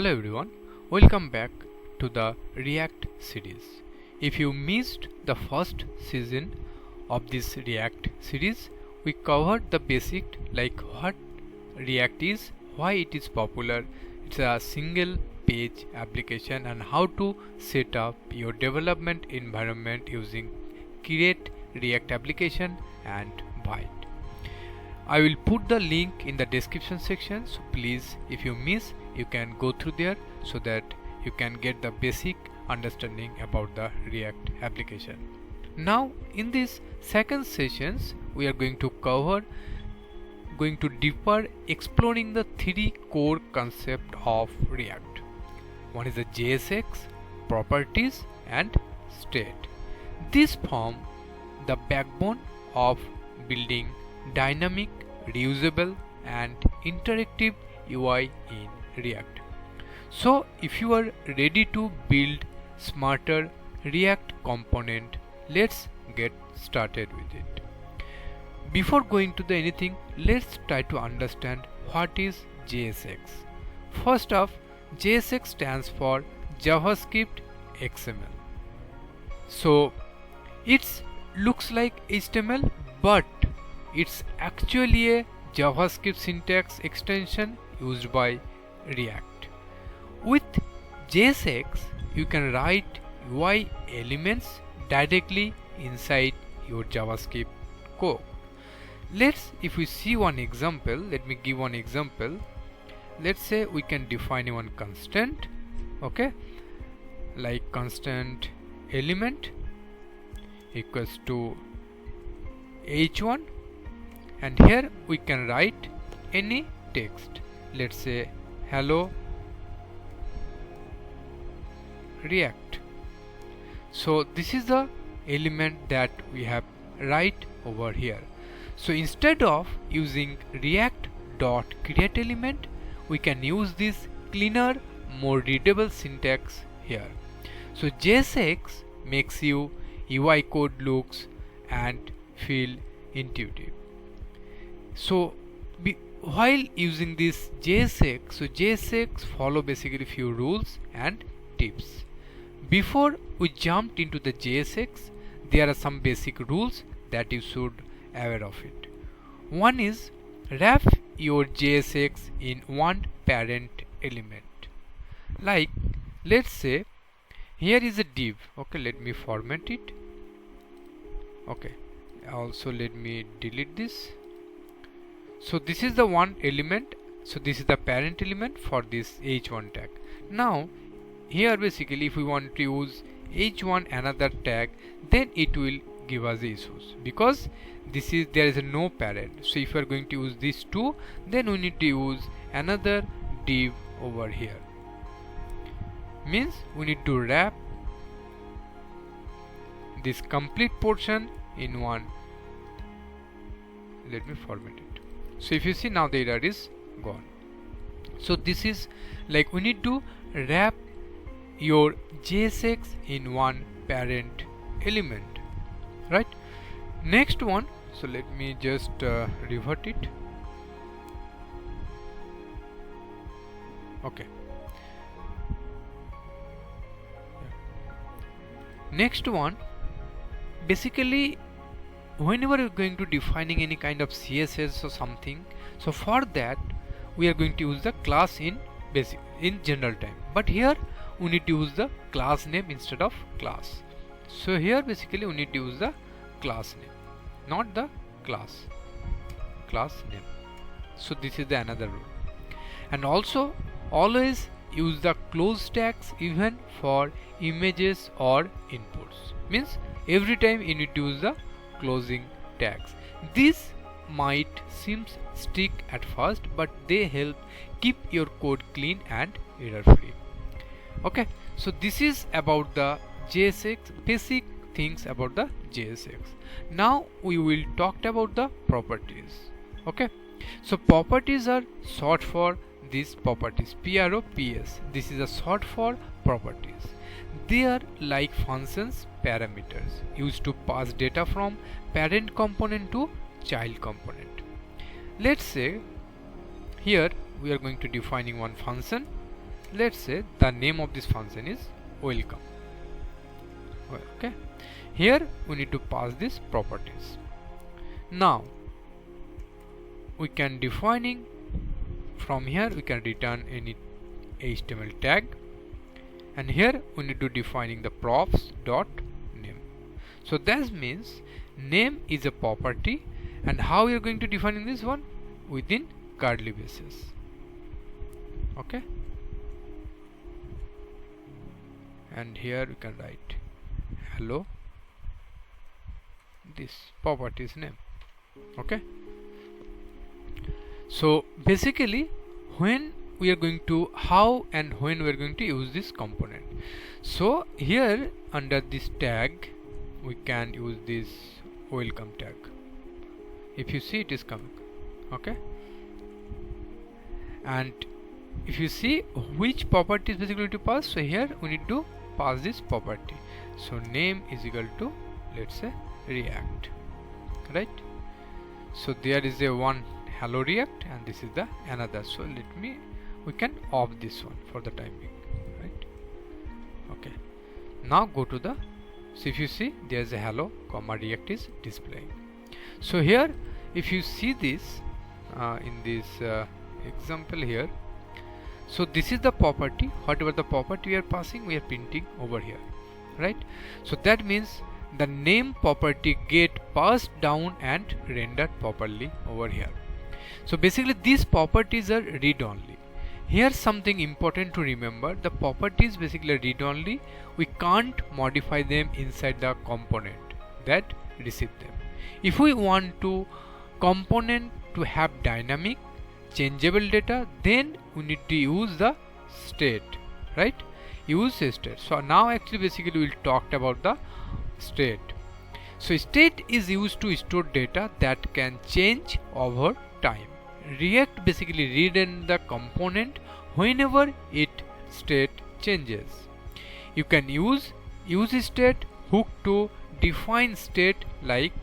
Hello everyone, welcome back to the React series. If you missed the first season of this React series, we covered the basic like what React is, why it is popular, it's a single page application, and how to set up your development environment using create React application and buy it. I will put the link in the description section, so please, if you miss, you can go through there so that you can get the basic understanding about the React application. Now in this second sessions we are going to deeper exploring the three core concept of React. One is the JSX, properties and state. These form the backbone of building dynamic, reusable and interactive UI in React. So if you are ready to build smarter React component, let's get started with it. Before going to the anything, let's try to understand what is JSX. First off, JSX stands for JavaScript XML. So it looks like HTML, but it's actually a JavaScript syntax extension used by React. With JSX, you can write UI elements directly inside your JavaScript code. If we see one example, let me give one example. Let's say we can define one constant, okay, like constant element equals to h1, and here we can write any text. Let's say hello React. So this is the element that we have right over here. So instead of using react.createElement, we can use this cleaner, more readable syntax here. So JSX makes your UI code looks and feel intuitive. So while using this JSX, so JSX follow basically few rules and tips. Before we jumped into the JSX, there are some basic rules that you should aware of it. One is wrap your JSX in one parent element. Like let's say here is a div. Okay, let me format it. Okay, also let me delete this. So this is the one element, so this is the parent element for this h1 tag. Now here basically if we want to use h1 another tag, then it will give us issues because there is no parent. So if we are going to use these two, then we need to use another div over here. Means we need to wrap this complete portion in one. Let me format it. So if you see, now the error is gone. So this is like we need to wrap your JSX in one parent element, right? Next one, so let me just revert it. Okay. Next one, basically whenever you're going to defining any kind of CSS or something, so for that we are going to use the class in general time, but here we need to use the class name instead of class. So here basically we need to use the class name, not the class name. So this is the another rule. And also always use the close tags even for images or inputs. Means every time you need to use the closing tags. This might seem strict at first, but they help keep your code clean and error free. Okay, so this is about the JSX, basic things about the JSX. Now we will talk about the properties. Okay, so properties are short for these properties, PROPS. This is a short for properties. They are like functions parameters used to pass data from parent component to child component. Let's say here we are going to defining one function let's say the name of this function is welcome. Okay, here we need to pass these properties. Now we can defining from here, we can return any HTML tag, and here we need to defining the props dot name. So that means name is a property, and how we are going to define this one? Within curly braces. Okay, and here we can write hello, this property's name. Okay, so basically when we are going to, how and when we are going to use this component. So here under this tag we can use this welcome tag. If you see, it is coming. Okay, and if you see which property is basically to pass, so here we need to pass this property. So name is equal to, let's say, React, right? So there is a one hello React, and this is the another. So we can off this one for the time being, right? Okay, now go to the, so if you see, there is a hello comma React is displaying. So here if you see this in this example here, so this is the property, whatever the property we are passing, we are printing over here, right? So that means the name property get passed down and rendered properly over here. So basically these properties are read-only. Here's something important to remember: the properties basically read only. We can't modify them inside the component that receive them. If we want to component to have dynamic changeable data, then we need to use the state, right? Use state. So now actually basically we'll talk about the state. So state is used to store data that can change over time. React basically read in the component whenever its state changes. You can use state hook to define state like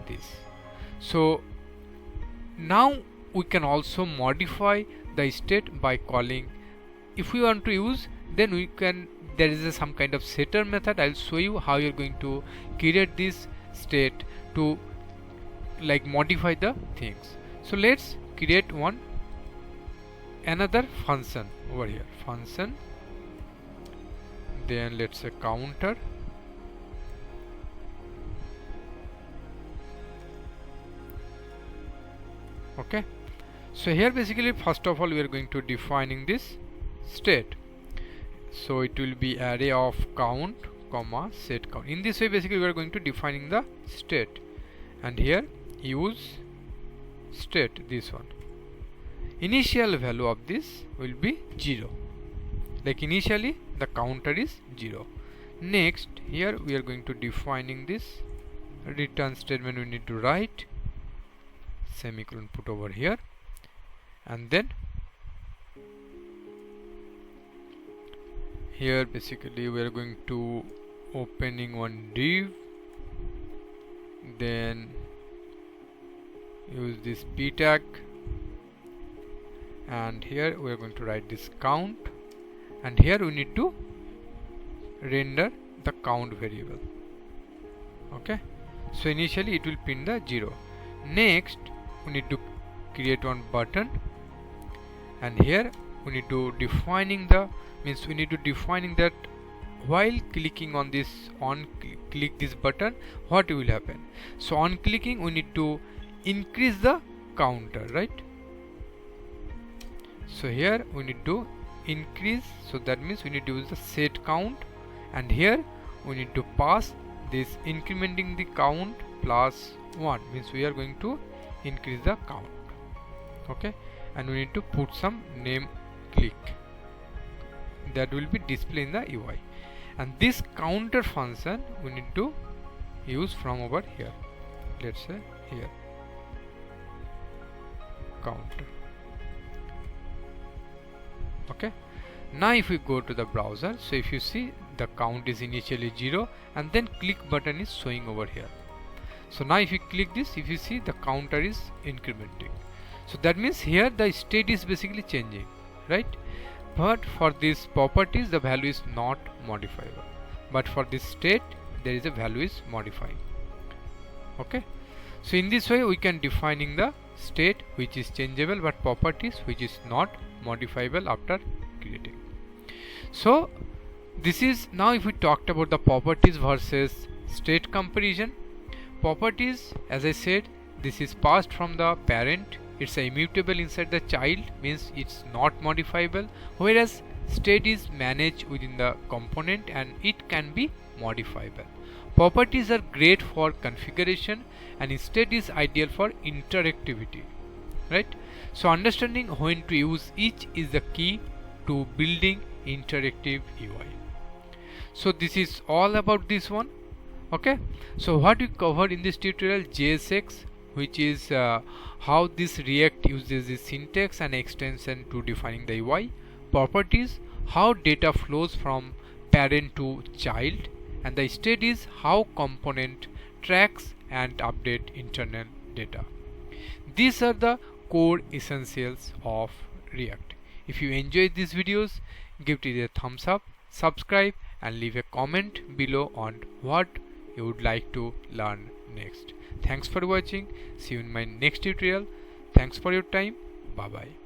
this. So now we can also modify the state by calling, if we want to use, then we can, there is some kind of setter method. I'll show you how you're going to create this state to like modify the things. So let's create another function over here, function, then let's say counter, okay. So here basically first of all we are going to defining this state. So it will be array of count comma set count. In this way basically we are going to defining the state, and here use state, this one. Initial value of this will be 0, like initially the counter is 0. Next here we are going to defining this return statement. We need to write semicolon, put over here, and then here basically we are going to opening one div, then use this p tag, and here we are going to write this count, and here we need to render the count variable. Okay, so initially it will print the 0. Next we need to create one button, and here we need to defining the, means we need to defining that while clicking on this, on click this button, what will happen. So on clicking we need to increase the counter, right? So here we need to increase, so that means we need to use the set count, and here we need to pass this incrementing the count plus 1, means we are going to increase the count. Okay, and we need to put some name click that will be displayed in the UI, and this counter function we need to use from over here, let's say here counter. Okay, now if we go to the browser, so if you see the count is initially 0, and then click button is showing over here. So now if you click this, if you see the counter is incrementing, so that means here the state is basically changing, right? but for these properties the value is not modifiable, but for this state there is a value is modifying. Okay, so in this way we can defining the state which is changeable but properties which is not modifiable after creating. So this is, now if we talked about the properties versus state comparison. Properties, as I said, this is passed from the parent, it's a immutable inside the child, means it's not modifiable, whereas state is managed within the component and it can be modifiable. Properties are great for configuration and state is ideal for interactivity, right? So understanding when to use each is the key to building interactive UI. So this is all about this one. Okay, so what we covered in this tutorial, JSX, which is how this React uses the syntax and extension to defining the UI. Properties, how data flows from parent to child, and the state is how component tracks and update internal data. These are the core essentials of React. If you enjoyed these videos, give it a thumbs up, subscribe and leave a comment below on what you would like to learn next. Thanks for watching. See you in my next tutorial. Thanks for your time. Bye bye.